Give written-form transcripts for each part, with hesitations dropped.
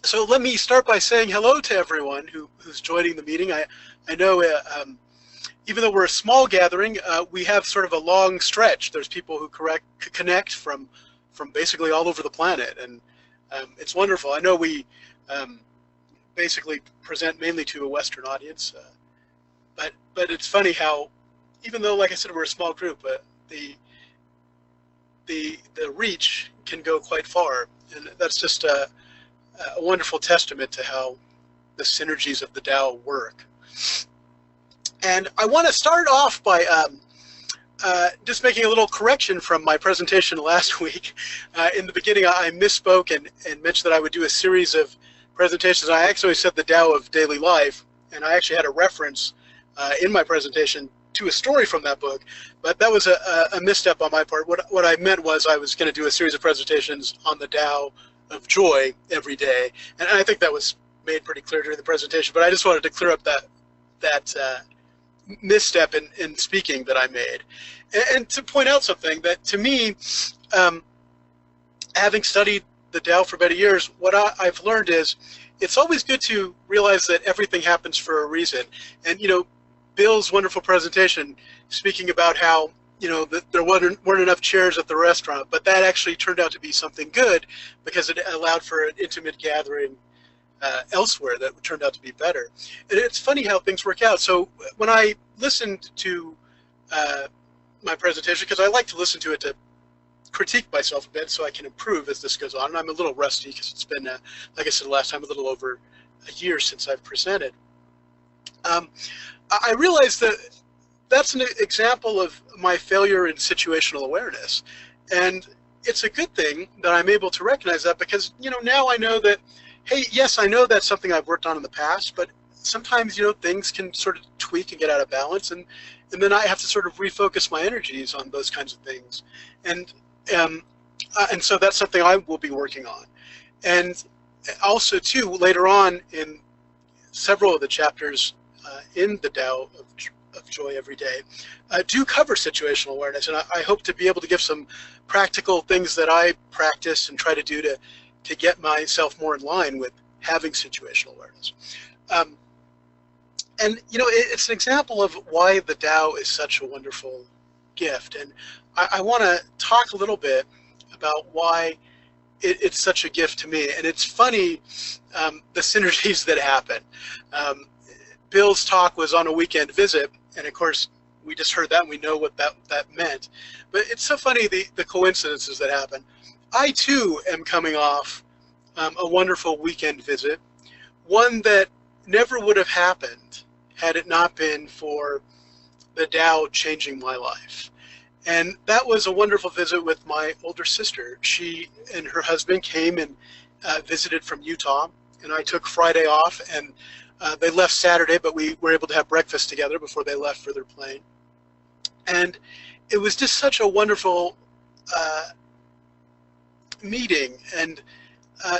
So let me start by saying hello to everyone who's joining the meeting. I know even though we're a small gathering, we have sort of a long stretch. There's people who connect from basically all over the planet, and it's wonderful. I know we um, basically present mainly to a Western audience, but it's funny how, even though, like I said, we're a small group, the the reach can go quite far, and that's just a wonderful testament to how the synergies of the Tao work. And I want to start off by just making a little correction from my presentation last week. In the beginning, I misspoke and mentioned that I would do a series of presentations. I actually said the Tao of Daily Life, and I actually had a reference in my presentation to a story from that book, but that was a misstep on my part. What I meant was I was going to do a series of presentations on the Tao of Joy every day, and I think that was made pretty clear during the presentation, but I just wanted to clear up that misstep in speaking that I made. And to point out something that, to me, having studied the Tao for many years, what I've learned is it's always good to realize that everything happens for a reason. And, Bill's wonderful presentation speaking about how, that there weren't enough chairs at the restaurant, but that actually turned out to be something good because it allowed for an intimate gathering elsewhere that turned out to be better. And it's funny how things work out. So when I listened to my presentation, because I like to listen to it to critique myself a bit so I can improve as this goes on, and I'm a little rusty because it's been, like I said last time, a little over a year since I've presented. I realized that that's an example of my failure in situational awareness. And it's a good thing that I'm able to recognize that because, now I know that, hey, yes, I know that's something I've worked on in the past, but sometimes, things can sort of tweak and get out of balance. And then I have to sort of refocus my energies on those kinds of things. And so that's something I will be working on. And also, too, later on in several of the chapters in the Tao of Joy Every Day do cover situational awareness, and I hope to be able to give some practical things that I practice and try to do to get myself more in line with having situational awareness. And it's an example of why the Tao is such a wonderful gift, and I want to talk a little bit about why it's such a gift to me. And it's funny, the synergies that happen. Bill's talk was on a weekend visit, and of course we just heard that and we know what that meant. But it's so funny, the coincidences that happen. I too am coming off a wonderful weekend visit, one that never would have happened had it not been for the Tao changing my life. And that was a wonderful visit with my older sister. She and her husband came and visited from Utah, and I took Friday off, and they left Saturday, but we were able to have breakfast together before they left for their plane. And it was just such a wonderful meeting and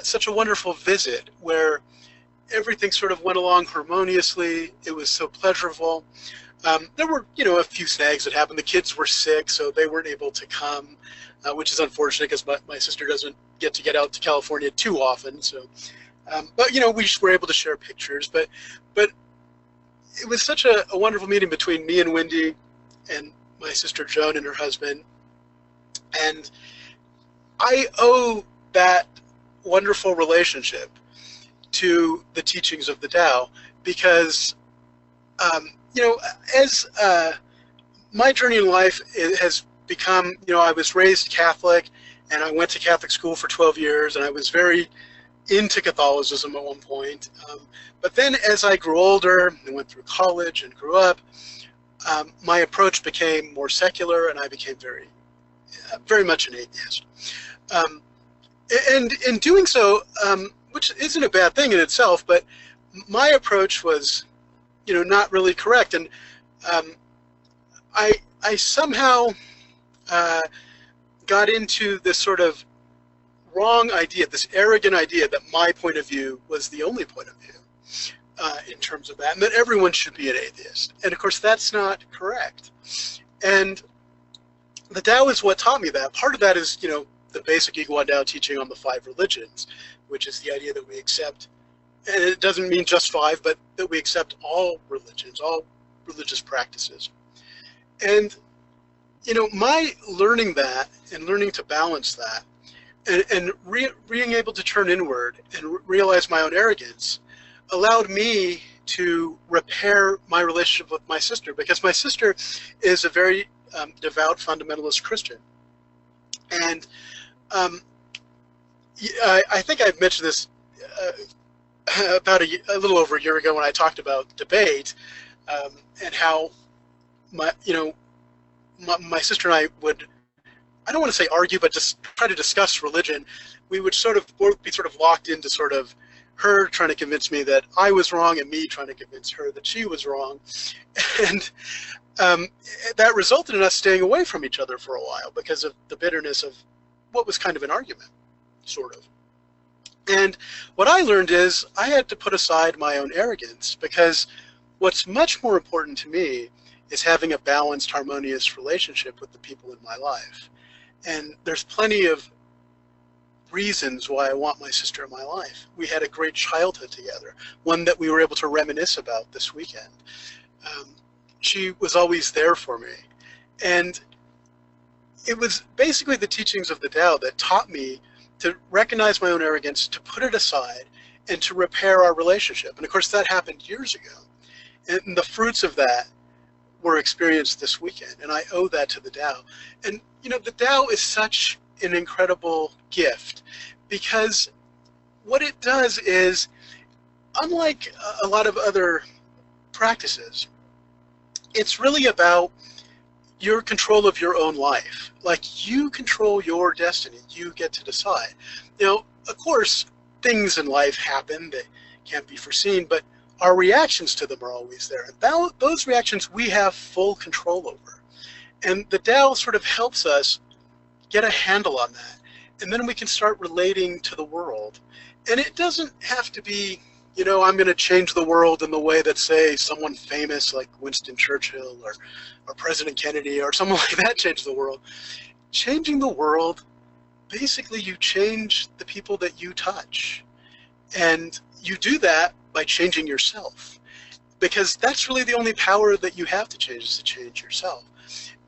such a wonderful visit where everything sort of went along harmoniously. It was so pleasurable. There were, a few snags that happened. The kids were sick, so they weren't able to come, which is unfortunate because my sister doesn't get out to California too often. So, but we were able to share pictures. But it was such a wonderful meeting between me and Wendy, and my sister Joan and her husband. And I owe that wonderful relationship to the teachings of the Tao because, as my journey in life has become, I was raised Catholic and I went to Catholic school for 12 years and I was very into Catholicism at one point. But then as I grew older and went through college and grew up, my approach became more secular and I became very much an atheist. And in doing so, which isn't a bad thing in itself, but my approach was, not really correct. And I somehow got into this sort of wrong idea, this arrogant idea that my point of view was the only point of view in terms of that, and that everyone should be an atheist. And of course, that's not correct. And the Tao is what taught me that. Part of that is, the basic Iguan Tao teaching on the 5 religions, which is the idea that we accept, and it doesn't mean just five, but that we accept all religions, all religious practices. And, you know, my learning that and learning to balance that and being able to turn inward and realize my own arrogance allowed me to repair my relationship with my sister, because my sister is a very devout fundamentalist Christian. And I think I've mentioned this about a little over a year ago when I talked about debate, and how my sister and I would, I don't want to say argue, but just try to discuss religion. We would sort of both be sort of locked into sort of her trying to convince me that I was wrong and me trying to convince her that she was wrong. And that resulted in us staying away from each other for a while because of the bitterness of what was kind of an argument, sort of. And what I learned is I had to put aside my own arrogance, because what's much more important to me is having a balanced, harmonious relationship with the people in my life. And there's plenty of reasons why I want my sister in my life. We had a great childhood together, one that we were able to reminisce about this weekend. She was always there for me. And it was basically the teachings of the Tao that taught me to recognize my own arrogance, to put it aside, and to repair our relationship. And of course, that happened years ago. And the fruits of that were experienced this weekend, and I owe that to the Tao. And you know, the Tao is such an incredible gift, because what it does is, unlike a lot of other practices, it's really about your control of your own life. Like, you control your destiny, you get to decide. You know, of course, things in life happen that can't be foreseen, but our reactions to them are always there. And those reactions we have full control over. And the Tao sort of helps us get a handle on that. And then we can start relating to the world. And it doesn't have to be, you know, I'm going to change the world in the way that, say, someone famous like Winston Churchill or President Kennedy or someone like that changed the world. Changing the world, basically you change the people that you touch. And you do that by changing yourself, because that's really the only power that you have to change, is to change yourself.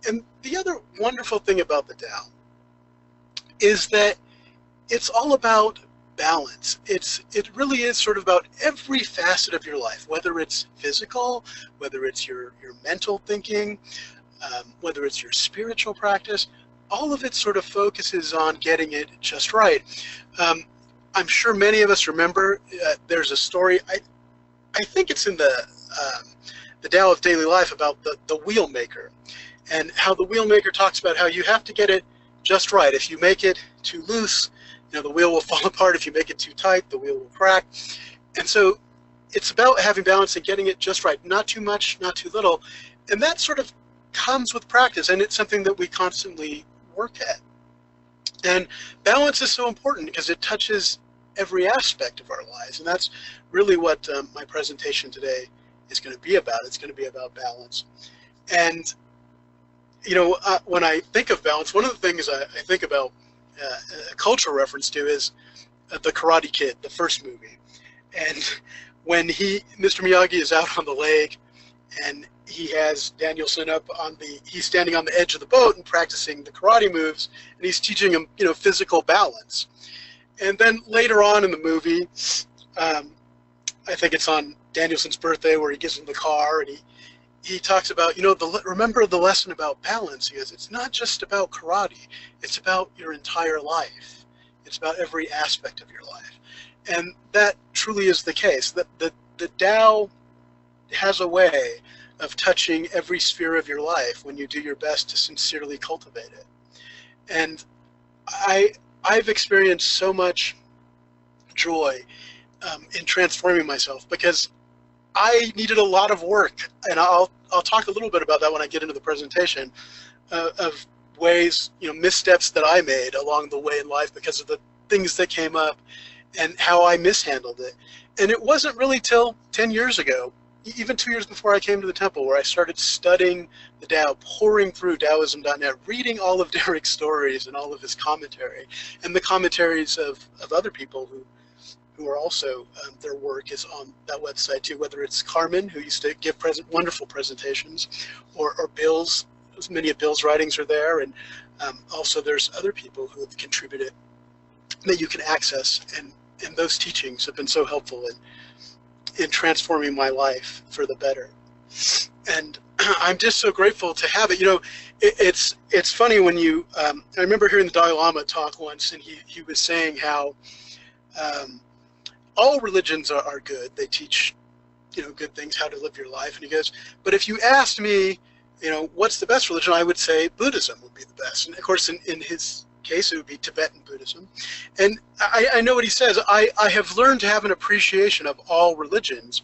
And the other wonderful thing about the Tao is that it's all about balance. It really is sort of about every facet of your life, whether it's physical, whether it's your mental thinking, whether it's your spiritual practice. All of it sort of focuses on getting it just right. I'm sure many of us remember, there's a story, I think it's in the Tao of Daily Life, about the wheel maker, and how the wheel maker talks about how you have to get it just right. If you make it too loose, you know, the wheel will fall apart. If you make it too tight, the wheel will crack. And so it's about having balance and getting it just right, not too much, not too little. And that sort of comes with practice, and it's something that we constantly work at. And balance is so important because it touches every aspect of our lives, and that's really what my presentation today is going to be about. It's going to be about balance. And you know, when I think of balance, one of the things I think about, a cultural reference to, is the Karate Kid, the first movie. And when Mr. Miyagi is out on the lake, and he has Danielson up on he's standing on the edge of the boat and practicing the karate moves, and he's teaching him, you know, physical balance. And then later on in the movie, I think it's on Danielson's birthday, where he gives him the car, and he talks about, you know, remember the lesson about balance. He goes, it's not just about karate, it's about your entire life. It's about every aspect of your life. And that truly is the case. The Tao has a way of touching every sphere of your life when you do your best to sincerely cultivate it. And I've experienced so much joy in transforming myself, because I needed a lot of work, and I'll talk a little bit about that when I get into the presentation, of ways, you know, missteps that I made along the way in life because of the things that came up and how I mishandled it. And it wasn't really till 10 years ago, even 2 years before I came to the temple, where I started studying the Tao, pouring through Taoism.net, reading all of Derek's stories and all of his commentary, and the commentaries of other people who who are also, their work is on that website too, whether it's Carmen, who used to give wonderful presentations, or Bill's, many of Bill's writings are there, and also there's other people who have contributed that you can access, and those teachings have been so helpful in transforming my life for the better. And I'm just so grateful to have it. You know, it's funny when you, I remember hearing the Dalai Lama talk once, and he was saying how all religions are good. They teach, you know, good things, how to live your life. And he goes, but if you asked me, you know, what's the best religion, I would say Buddhism would be the best. And of course, in his case, it would be Tibetan Buddhism. And I know what he says. I have learned to have an appreciation of all religions,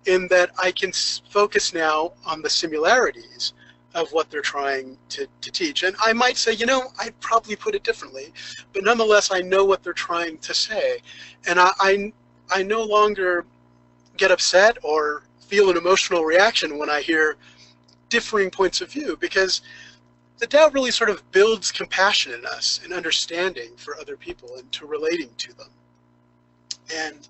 in that I can focus now on the similarities of what they're trying to teach. And I might say, you know, I'd probably put it differently, but nonetheless, I know what they're trying to say. And I no longer get upset or feel an emotional reaction when I hear differing points of view, because the Tao really sort of builds compassion in us and understanding for other people and to relating to them. And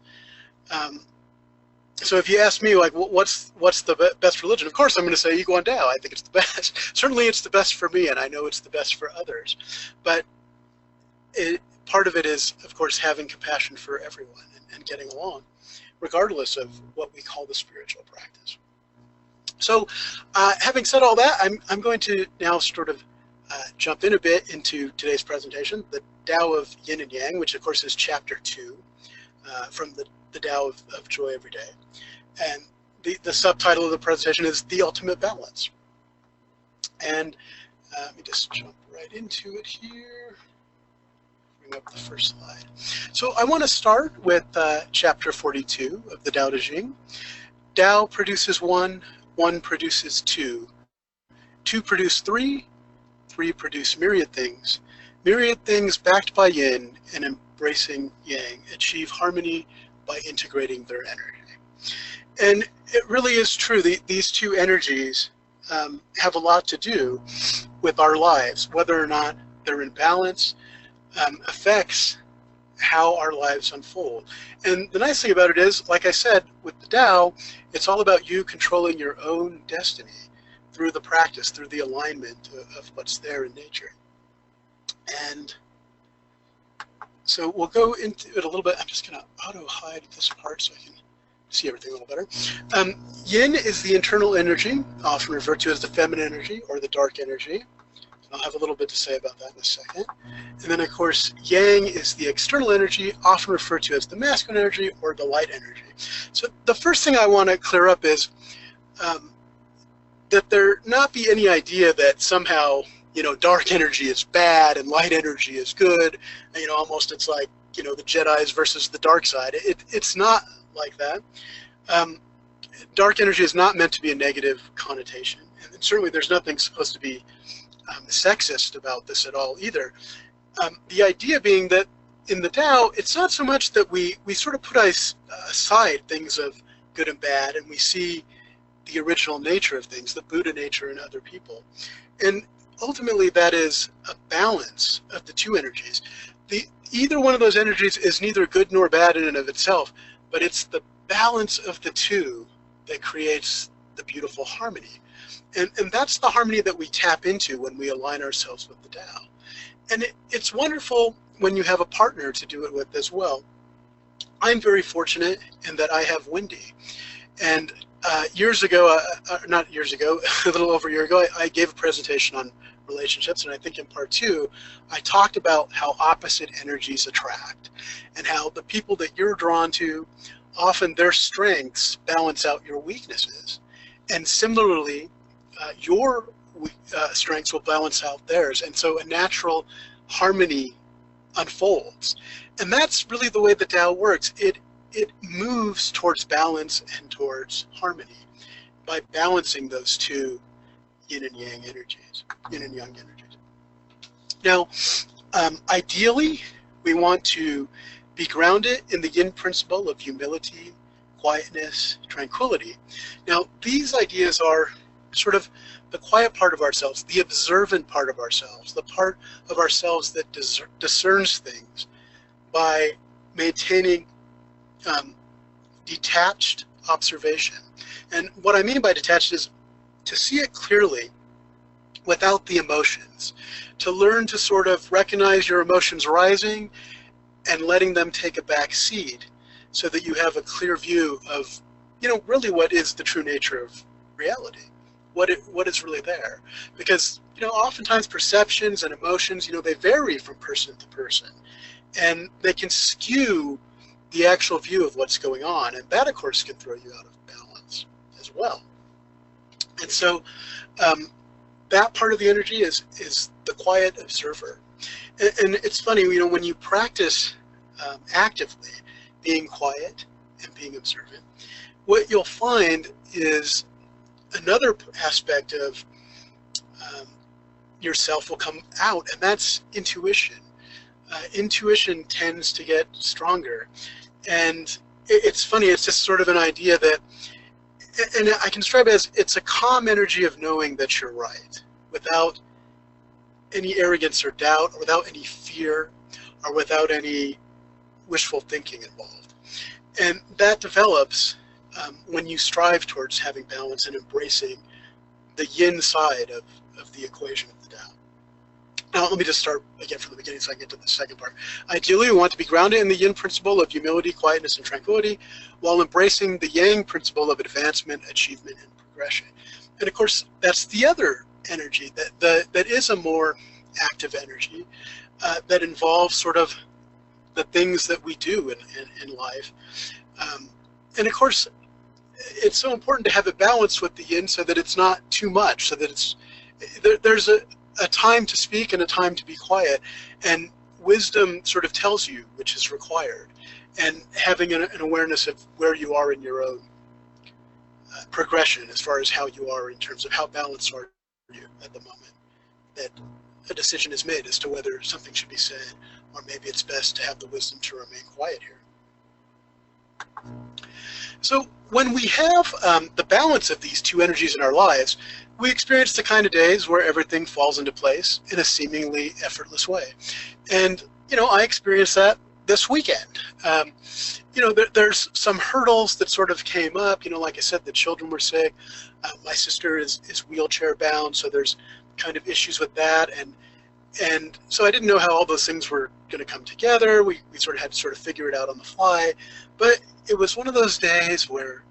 so if you ask me, like, what's the best religion? Of course, I'm going to say Iguan Tao. I think it's the best. Certainly, it's the best for me, and I know it's the best for others. But part of it is, of course, having compassion for everyone and getting along, regardless of what we call the spiritual practice. So having said all that, I'm going to now sort of jump in a bit into today's presentation, the Tao of Yin and Yang, which of course is chapter 2 from the Tao of Joy Every Day. And the subtitle of the presentation is The Ultimate Balance. And let me just jump right into it here. Bring up the first slide. So I want to start with chapter 42 of the Tao Te Ching. Tao produces one, one produces two, two produce three, three produce myriad things backed by yin and embracing yang achieve harmony by integrating their energy. And it really is true. These two energies have a lot to do with our lives. Whether or not they're in balance affects how our lives unfold. And the nice thing about it is, like I said, with the Tao, it's all about you controlling your own destiny through the practice, through the alignment of what's there in nature. And so we'll go into it a little bit. I'm just going to auto-hide this part so I can see everything a little better. Yin is the internal energy, often referred to as the feminine energy or the dark energy. I'll have a little bit to say about that in a second. And then, of course, Yang is the external energy, often referred to as the masculine energy or the light energy. So the first thing I want to clear up is that there not be any idea that somehow, you know, dark energy is bad and light energy is good. You know, almost it's like, you know, the Jedis versus the dark side. It's not like that. Dark energy is not meant to be a negative connotation. And certainly there's nothing supposed to be sexist about this at all either. The idea being that in the Tao, it's not so much that we sort of put aside things of good and bad, and we see the original nature of things, the Buddha nature in other people. And ultimately that is a balance of the two energies. Either one of those energies is neither good nor bad in and of itself, but it's the balance of the two that creates the beautiful harmony. And that's the harmony that we tap into when we align ourselves with the Tao. And it's wonderful when you have a partner to do it with as well. I'm very fortunate in that I have Wendy. And years ago, not years ago, a little over a year ago, I gave a presentation on relationships. And I think in part 2, I talked about how opposite energies attract and how the people that you're drawn to, often their strengths balance out your weaknesses. And similarly, your strengths will balance out theirs, and so a natural harmony unfolds. And that's really the way the Tao works. It moves towards balance and towards harmony by balancing those two yin and yang energies, yin and yang energies. Now, ideally, we want to be grounded in the yin principle of humility, quietness, tranquility. Now, these ideas are sort of the quiet part of ourselves, the observant part of ourselves, the part of ourselves that discerns things by maintaining um, detached observation. And what I mean by detached is to see it clearly without the emotions, to learn to sort of recognize your emotions rising and letting them take a back seat so that you have a clear view of, really what is the true nature of reality, what is really there. Because, oftentimes perceptions and emotions, they vary from person to person, and they can skew the actual view of what's going on, and that, of course, can throw you out of balance as well. And so um, that part of the energy is the quiet observer. And it's funny, when you practice actively being quiet and being observant, what you'll find is another aspect of yourself will come out, and that's intuition. Intuition tends to get stronger. And it's funny, it's just sort of an idea that, and I can describe it as, it's a calm energy of knowing that you're right, without any arrogance or doubt, or without any fear, or without any wishful thinking involved. And that develops when you strive towards having balance and embracing the yin side of the equation of the Tao. Now, let me just start again from the beginning so I can get to the second part. Ideally, we want to be grounded in the yin principle of humility, quietness, and tranquility, while embracing the yang principle of advancement, achievement, and progression. And of course, that's the other energy that is a more active energy that involves sort of the things that we do in life. And of course, it's so important to have it balanced with the yin so that it's not too much, so that there's a time to speak and a time to be quiet, and wisdom sort of tells you which is required, and having an awareness of where you are in your own progression as far as how you are in terms of how balanced are you at the moment that a decision is made as to whether something should be said, or maybe it's best to have the wisdom to remain quiet here. So when we have the balance of these two energies in our lives, we experience the kind of days where everything falls into place in a seemingly effortless way. And, I experienced that this weekend. There's some hurdles that sort of came up. Like I said, the children were sick. My sister is wheelchair bound, so there's kind of issues with that. And so I didn't know how all those things were going to come together. We sort of had to sort of figure it out on the fly. But it was one of those days where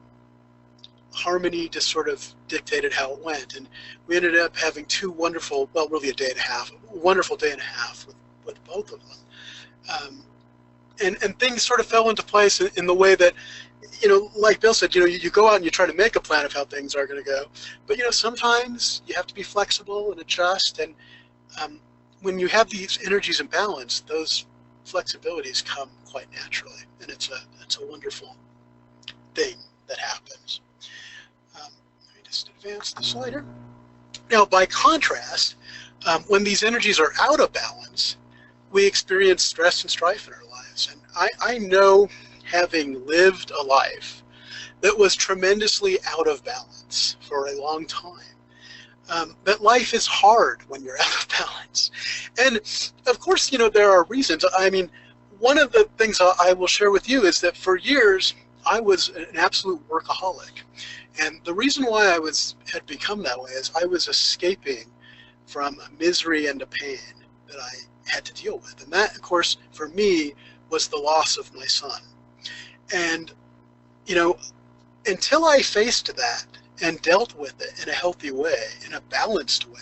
harmony just sort of dictated how it went. And we ended up having two wonderful, well, really a wonderful day and a half with both of them. And things sort of fell into place in the way that, like Bill said, you go out and you try to make a plan of how things are going to go. But, sometimes you have to be flexible and adjust. And when you have these energies in balance, those flexibilities come quite naturally. And it's a wonderful thing that happens. Let me just advance the slider. Now, by contrast, when these energies are out of balance, we experience stress and strife in our lives. And I know, having lived a life that was tremendously out of balance for a long time, that life is hard when you're out of balance. And of course, there are reasons. I mean, one of the things I will share with you is that for years, I was an absolute workaholic. And the reason why I had become that way is I was escaping from a misery and a pain that I had to deal with. And that, of course, for me, was the loss of my son. And, until I faced that and dealt with it in a healthy way, in a balanced way,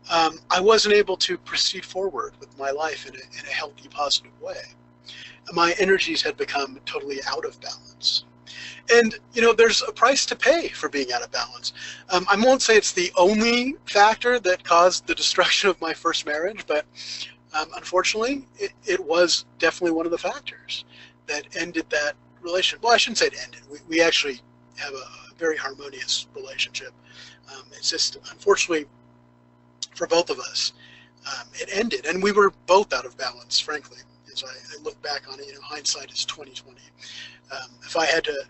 I wasn't able to proceed forward with my life in a healthy, positive way. My energies had become totally out of balance. And, there's a price to pay for being out of balance. I won't say it's the only factor that caused the destruction of my first marriage, but unfortunately, it was definitely one of the factors that ended that relationship. Well, I shouldn't say it ended. We actually have a very harmonious relationship. It's just, unfortunately, for both of us, it ended. And we were both out of balance, frankly. As I look back on it, hindsight is 20/20. If I had to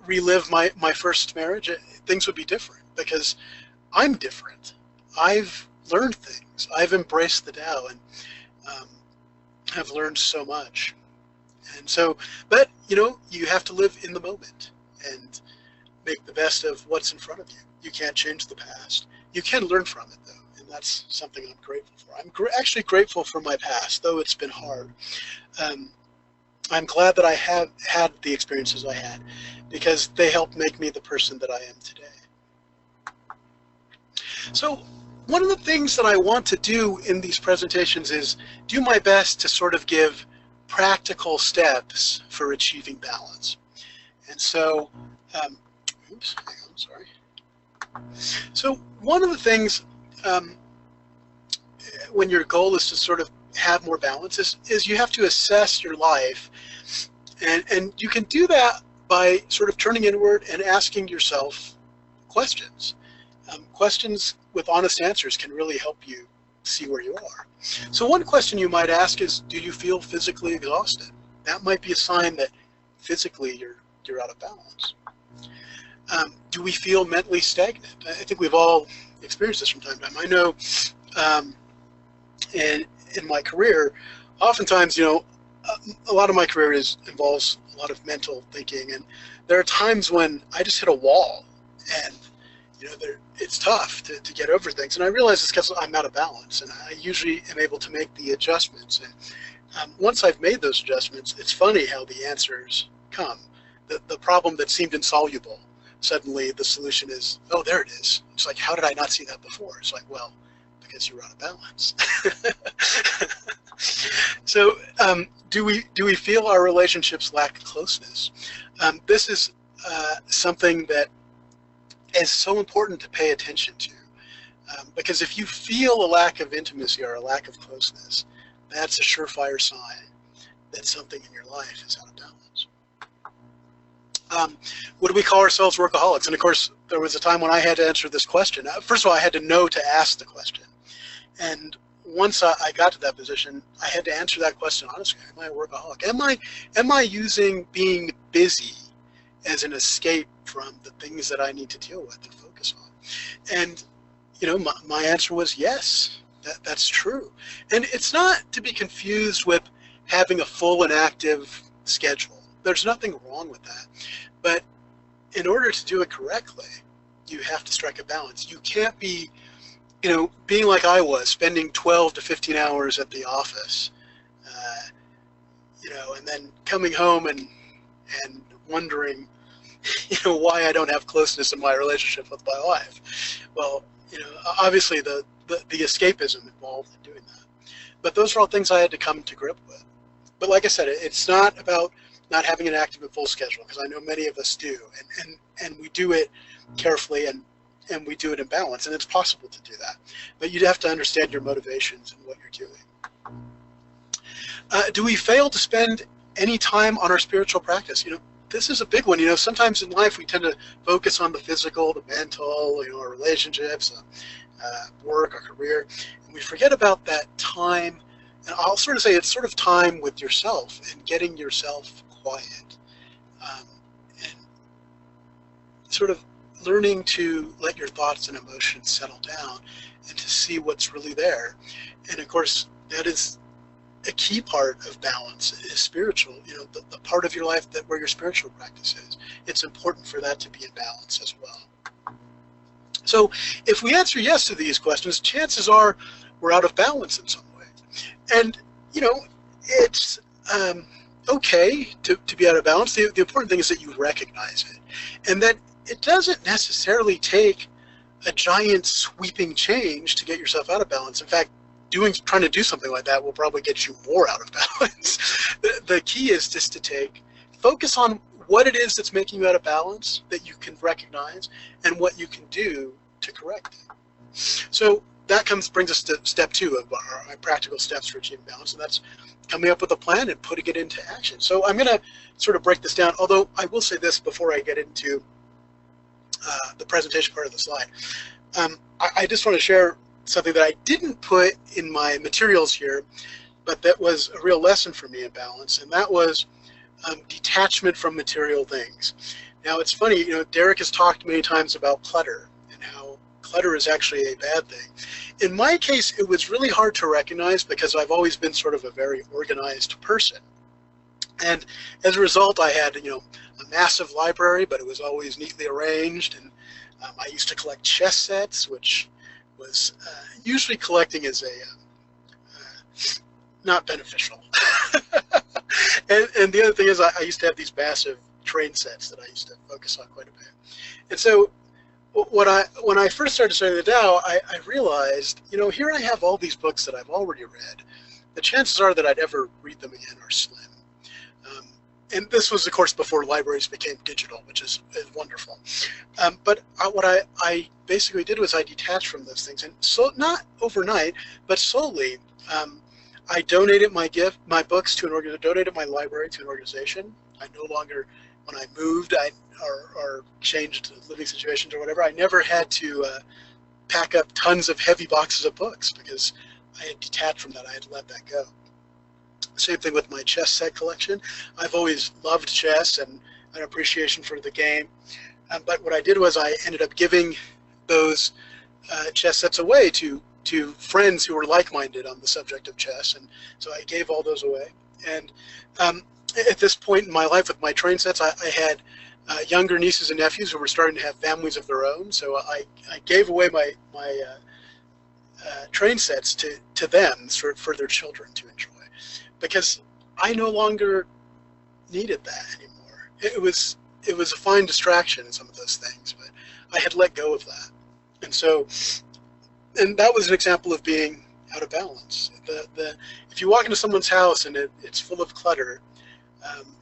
relive my first marriage, things would be different because I'm different. I've learned things. I've embraced the Tao and have learned so much And so, but you know, you have to live in the moment and make the best of what's in front of you. You can't change the past. You can learn from it though, and that's something I'm grateful for. I'm actually grateful for my past, though it's been hard. I'm glad that I have had the experiences I had, because they helped make me the person that I am today. So one of the things that I want to do in these presentations is do my best to sort of give practical steps for achieving balance. And so, oops, hang on, sorry. So one of the things when your goal is to sort of have more balance is you have to assess your life. And you can do that by sort of turning inward and asking yourself questions. Questions with honest answers can really help you see where you are. So one question you might ask is, do you feel physically exhausted? That might be a sign that physically you're out of balance. Do we feel mentally stagnant? I think we've all experienced this from time to time. I know in my career, oftentimes, you know, a lot of my career involves a lot of mental thinking, and there are times when I just hit a wall, and you know, it's tough to get over things. And I realize it's because I'm out of balance, and I usually am able to make the adjustments. And once I've made those adjustments, it's funny how the answers come. The problem that seemed insoluble, suddenly the solution is, oh, there it is. It's like, how did I not see that before? It's like, well, because you're out of balance. So do we feel our relationships lack closeness? This is something that is so important to pay attention to, because if you feel a lack of intimacy or a lack of closeness, that's a surefire sign that something in your life is out of balance. Would we call ourselves workaholics? And of course, there was a time when I had to answer this question. First of all, I had to know to ask the question. And once I got to that position, I had to answer that question honestly. Am I a workaholic? Am I using being busy as an escape from the things that I need to deal with and focus on? And you know, my answer was yes, that's true. And it's not to be confused with having a full and active schedule. There's nothing wrong with that. But in order to do it correctly, you have to strike a balance. You can't be, you know, being like I was, spending 12 to 15 hours at the office, you know, and then coming home and wondering, you know, why I don't have closeness in my relationship with my wife. Well, you know, obviously the escapism involved in doing that. But those are all things I had to come to grip with. But like I said, it's not about not having an active and full schedule, because I know many of us do, and we do it carefully and we do it in balance, and it's possible to do that. But you'd have to understand your motivations and what you're doing. Do we fail to spend any time on our spiritual practice? You know, this is a big one. You know, sometimes in life we tend to focus on the physical, the mental, you know, our relationships, work, our career, and we forget about that time. And I'll sort of say it's sort of time with yourself and getting yourself quiet, and sort of learning to let your thoughts and emotions settle down and to see what's really there. And of course, that is a key part of balance, is spiritual, you know, the part of your life that where your spiritual practice is. It's important for that to be in balance as well. So if we answer yes to these questions, chances are we're out of balance in some way. And, you know, it's okay to be out of balance. The important thing is that you recognize it, and that it doesn't necessarily take a giant sweeping change to get yourself out of balance. In fact, trying to do something like that will probably get you more out of balance. The key is just to focus on what it is that's making you out of balance that you can recognize, and what you can do to correct it. So that brings us to step 2 of our practical steps for achieving balance, and that's coming up with a plan and putting it into action. So I'm going to sort of break this down, although I will say this before I get into the presentation part of the slide. I just want to share something that I didn't put in my materials here, but that was a real lesson for me in balance, and that was detachment from material things. Now, it's funny, you know, Derek has talked many times about clutter and how clutter is actually a bad thing. In my case, it was really hard to recognize because I've always been sort of a very organized person. And as a result, I had, a massive library, but it was always neatly arranged. And I used to collect chess sets, which was usually collecting as a not beneficial. and the other thing is I used to have these massive train sets that I used to focus on quite a bit. And so when I first started studying the Tao, I realized, here I have all these books that I've already read. The chances are that I'd ever read them again are slim. And this was, of course, before libraries became digital, which is wonderful. But what I basically did was I detached from those things, and so not overnight, but slowly. I donated my books to donated my library to an organization. I no longer, when I moved, or changed living situations or whatever, I never had to pack up tons of heavy boxes of books because I had detached from that. I had let that go. Same thing with my chess set collection. I've always loved chess and an appreciation for the game. But what I did was I ended up giving those chess sets away to friends who were like-minded on the subject of chess. And so I gave all those away. And at this point in my life with my train sets, I had younger nieces and nephews who were starting to have families of their own. So I gave away my train sets to them for their children to enjoy, because I no longer needed that anymore. It was a fine distraction in some of those things, but I had let go of that. And so, and that was an example of being out of balance. If you walk into someone's house and it's full of clutter,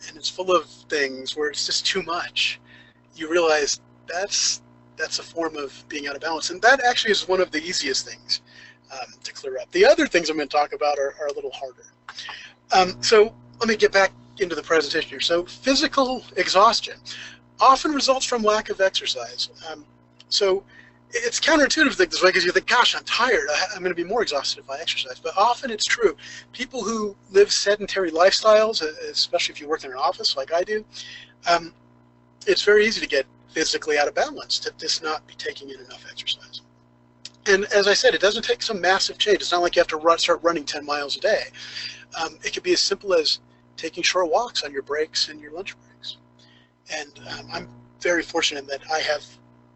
and it's full of things where it's just too much, you realize that's a form of being out of balance. And that actually is one of the easiest things to clear up. The other things I'm going to talk about are a little harder. So let me get back into the presentation here. So physical exhaustion often results from lack of exercise. So it's counterintuitive to think this way, because you think, gosh, I'm tired. I'm going to be more exhausted if I exercise. But often it's true. People who live sedentary lifestyles, especially if you work in an office like I do, it's very easy to get physically out of balance, to just not be taking in enough exercise. And as I said, it doesn't take some massive change. It's not like you have to start running 10 miles a day. It could be as simple as taking short walks on your breaks and your lunch breaks. And I'm very fortunate that I have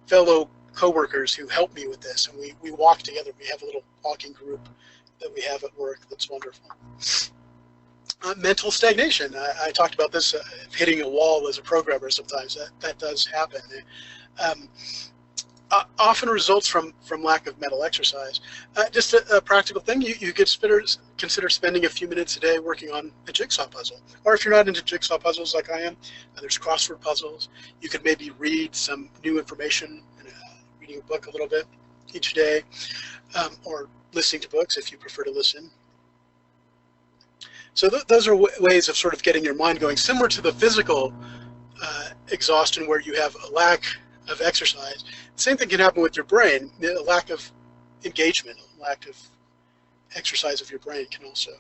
fellow coworkers who help me with this, and we walk together. We have a little walking group that we have at work that's wonderful. Mental stagnation. I talked about this, hitting a wall as a programmer sometimes. That does happen. Often results from lack of mental exercise. Just a practical thing, you could consider spending a few minutes a day working on a jigsaw puzzle. Or if you're not into jigsaw puzzles like I am, there's crossword puzzles. You could maybe read some new information, reading a book a little bit each day, or listening to books if you prefer to listen. So those are ways of sort of getting your mind going, similar to the physical exhaustion where you have a lack of exercise. The same thing can happen with your brain. A lack of engagement, a lack of exercise of your brain can also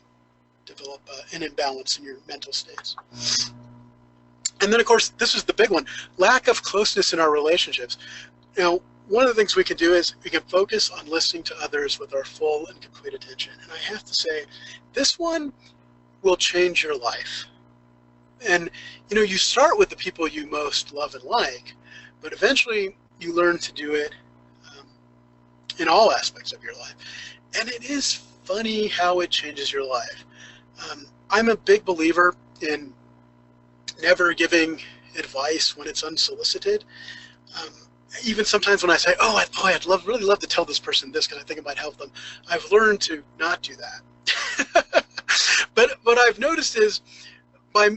develop an imbalance in your mental states. And then, of course, this is the big one, lack of closeness in our relationships. One of the things we can do is we can focus on listening to others with our full and complete attention. And I have to say, this one will change your life. And, you start with the people you most love and like, but eventually you learn to do it in all aspects of your life. And it is funny how it changes your life. I'm a big believer in never giving advice when it's unsolicited. Even sometimes when I say, I'd really love to tell this person this because I think it might help them, I've learned to not do that. But what I've noticed is, by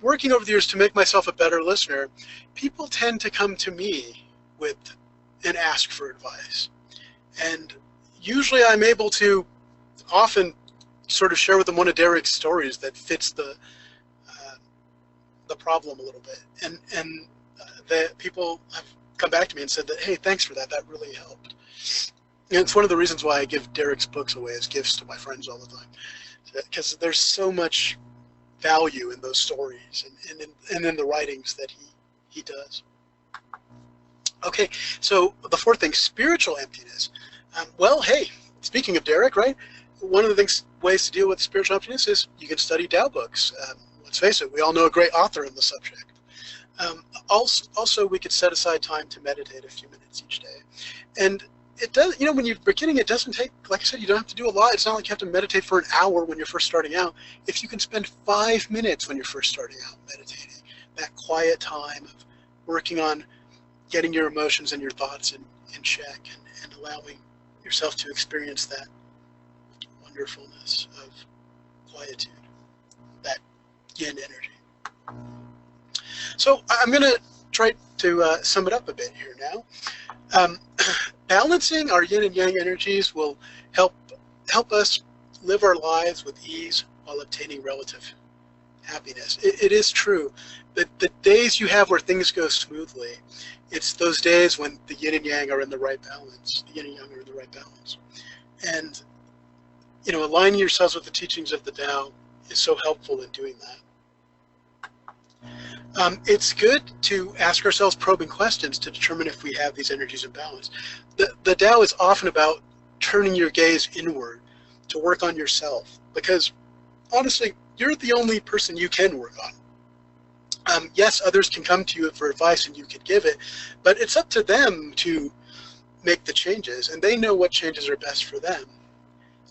working over the years to make myself a better listener, people tend to come to me and ask for advice. And usually I'm able to often sort of share with them one of Derek's stories that fits the problem a little bit. And the people have come back to me and said that, hey, thanks for that. That really helped. And it's one of the reasons why I give Derek's books away as gifts to my friends all the time, because there's so much value in those stories and in the writings that he does. Okay, so the fourth thing, spiritual emptiness. Well, hey, speaking of Derek, right? One of the ways to deal with spiritual emptiness is you can study Tao books. let's face it, we all know a great author in the subject. Also, we could set aside time to meditate a few minutes each day. And it does, when you're beginning, it doesn't take, like I said, you don't have to do a lot. It's not like you have to meditate for an hour when you're first starting out. If you can spend 5 minutes when you're first starting out meditating, that quiet time of working on getting your emotions and your thoughts in check and allowing yourself to experience that wonderfulness of quietude, that yin energy. So I'm going to try to sum it up a bit here now. Balancing our yin and yang energies will help us live our lives with ease while obtaining relative happiness. It is true that the days you have where things go smoothly, it's those days when the yin and yang are in the right balance. The yin and yang are in the right balance. And, aligning yourselves with the teachings of the Tao is so helpful in doing that. It's good to ask ourselves probing questions to determine if we have these energies in balance. The Tao is often about turning your gaze inward to work on yourself, because honestly, you're the only person you can work on. Yes, others can come to you for advice and you can give it, but it's up to them to make the changes, and they know what changes are best for them.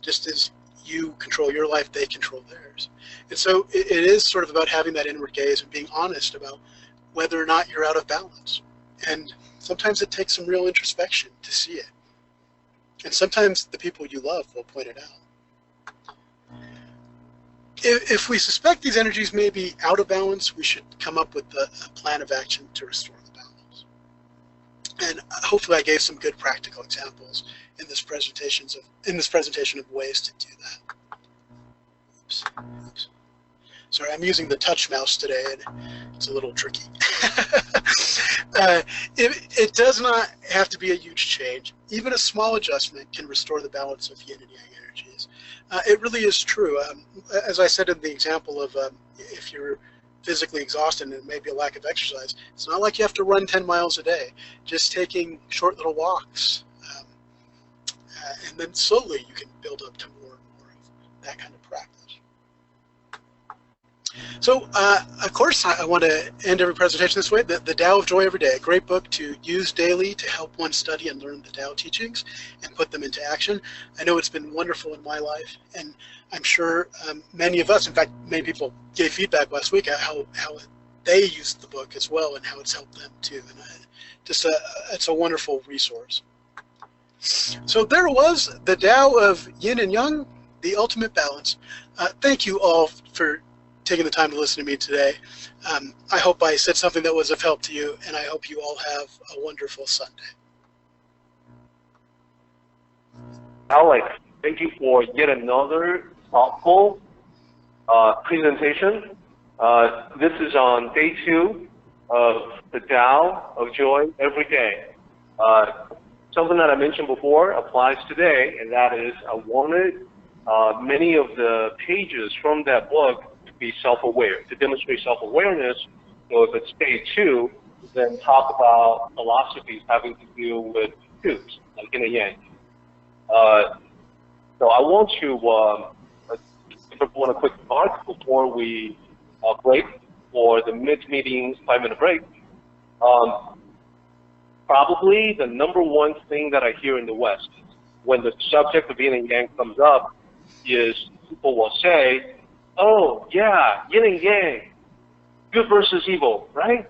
Just as you control your life, they control theirs. And so it is sort of about having that inward gaze and being honest about whether or not you're out of balance. And sometimes it takes some real introspection to see it. And sometimes the people you love will point it out. If we suspect these energies may be out of balance, we should come up with a plan of action to restore the balance. And hopefully I gave some good practical examples in this presentation of ways to do that. Oops. Sorry, I'm using the touch mouse today, and it's a little tricky. It does not have to be a huge change. Even a small adjustment can restore the balance of yin and yang energies. It really is true. As I said in the example of if you're physically exhausted and maybe a lack of exercise, it's not like you have to run 10 miles a day. Just taking short little walks. And then slowly you can build up to more and more of that kind of practice. So, of course, I want to end every presentation this way. The Tao of Joy Every Day, a great book to use daily to help one study and learn the Tao teachings and put them into action. I know it's been wonderful in my life, and I'm sure many of us, in fact, many people gave feedback last week at how they used the book as well and how it's helped them too. And it's a wonderful resource. So there was the Tao of Yin and Yang, the ultimate balance. Thank you all for taking the time to listen to me today. I hope I said something that was of help to you, and I hope you all have a wonderful Sunday. Alex, thank you for yet another thoughtful presentation. This is on day 2 of the Tao of Joy Every Day. Something that I mentioned before applies today, and that is I wanted many of the pages from that book to be self-aware, to demonstrate self-awareness. So if it's day 2, then talk about philosophies having to do with twos, like yin and yang. So I want to give everyone a quick remark before we break for the mid-meeting 5-minute break. Probably the #1 thing that I hear in the West when the subject of yin and yang comes up is people will say, oh, yeah, yin and yang, good versus evil, right?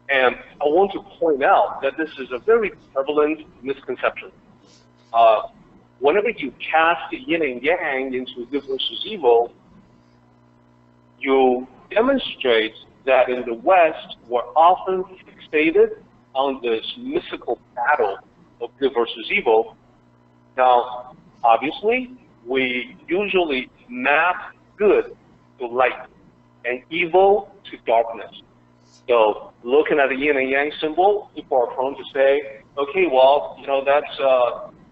And I want to point out that this is a very prevalent misconception. Whenever you cast yin and yang into good versus evil, you demonstrate that in the West, we're often fixated on this mystical battle of good versus evil. Now, obviously, we usually map good to light and evil to darkness. So looking at the yin and yang symbol, people are prone to say, okay, well, that's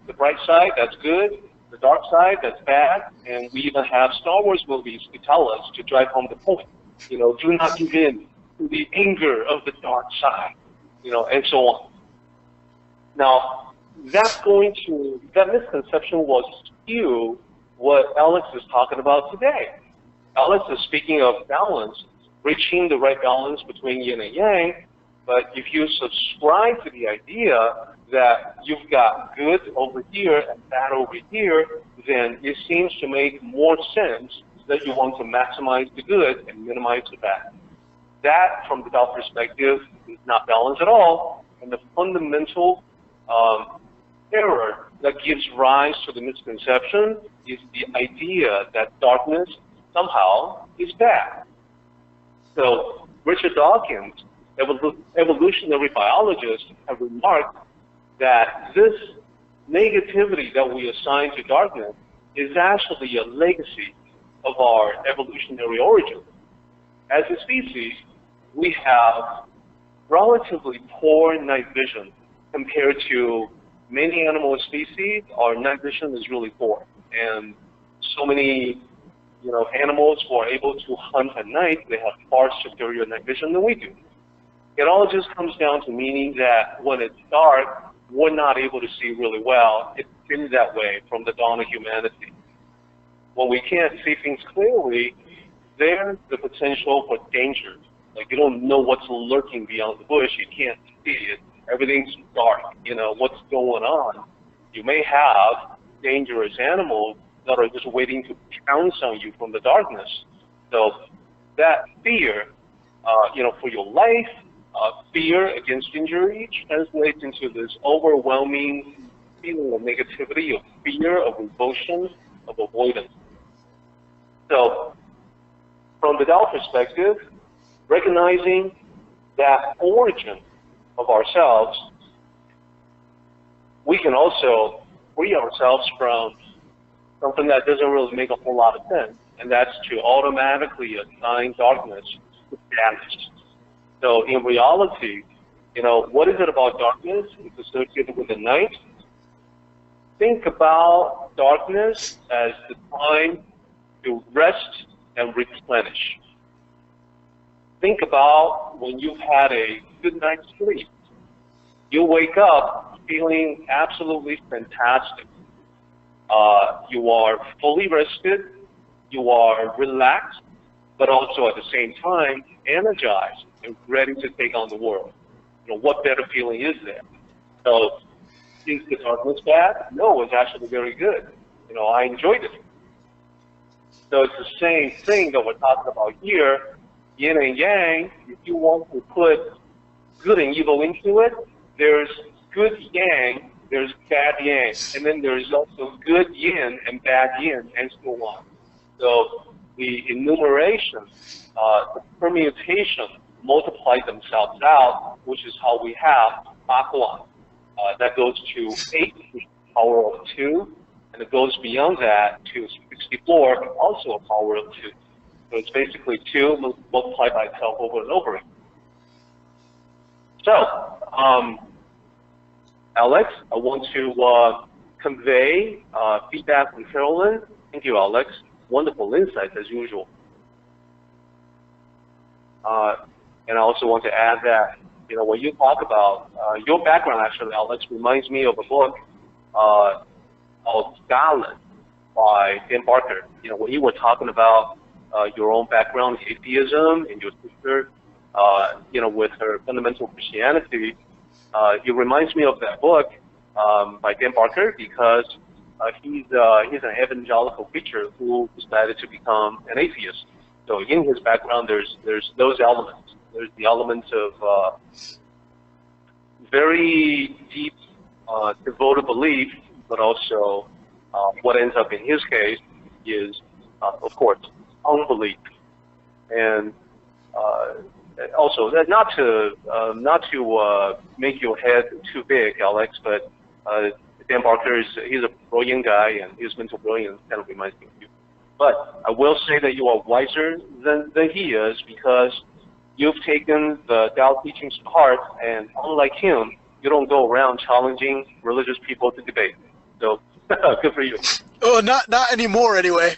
the bright side, that's good, the dark side, that's bad, and we even have Star Wars movies to tell us to drive home the point. Do not give in to the anger of the dark side, and so on. Now, that misconception will skew what Alex is talking about today. Alex is speaking of balance, reaching the right balance between yin and yang. But if you subscribe to the idea that you've got good over here and bad over here, then it seems to make more sense that you want to maximize the good and minimize the bad. That, from the Tao perspective, is not balance at all, and the fundamental error that gives rise to the misconception is the idea that darkness somehow is bad. So Richard Dawkins, evolutionary biologist, have remarked that this negativity that we assign to darkness is actually a legacy of our evolutionary origin. As a species, we have relatively poor night vision compared to many animal species. Our night vision is really poor, and so many animals who are able to hunt at night, they have far superior night vision than we do. It all just comes down to meaning that when it's dark, we're not able to see really well. It's been that way from the dawn of humanity. When we can't see things clearly, there's the potential for danger. Like, you don't know what's lurking beyond the bush. You can't see it. Everything's dark. What's going on. You may have dangerous animals that are just waiting to pounce on you from the darkness. So that fear, for your life, fear against injury translates into this overwhelming feeling of negativity, of fear, of revulsion, of avoidance. So from the Tao perspective, recognizing that origin of ourselves, we can also free ourselves from something that doesn't really make a whole lot of sense, and that's to automatically assign darkness to badness. So in reality, what is it about darkness? It's associated with the night. Think about darkness as the time to rest and replenish. Think about when you've had a good night's sleep. You wake up feeling absolutely fantastic. You are fully rested, you are relaxed, but also at the same time energized and ready to take on the world. What better feeling is there? So, is the darkness bad? No, it's actually very good. I enjoyed it. So it's the same thing that we're talking about here, yin and yang. If you want to put good and evil into it, there's good yang, there's bad yang, and then there's also good yin and bad yin, and so on. So the enumeration, the permutation multiply themselves out, which is how we have Bakuan. That goes to 8, which is power of 2, and it goes beyond that to 64, also a power of 2. So it's basically 2 multiplied by itself over and over again. So, Alex, I want to convey feedback from Carolyn. Thank you, Alex. Wonderful insights as usual. And I also want to add that, when you talk about your background, actually, Alex, reminds me of a book called Scotland by Dan Barker. When you were talking about your own background, atheism, and your sister, with her fundamental Christianity, it reminds me of that book by Dan Barker because he's an evangelical preacher who decided to become an atheist. So in his background, there's those elements. There's the elements of very deep devoted belief, but also what ends up in his case is, of course, unbelief. And also, not to make your head too big, Alex, but Dan Barker he's a brilliant guy, and his mental brilliance kind of reminds me of you. But I will say that you are wiser than he is because you've taken the Tao teachings to heart, and unlike him, you don't go around challenging religious people to debate. So, good for you. Oh, not anymore, anyway.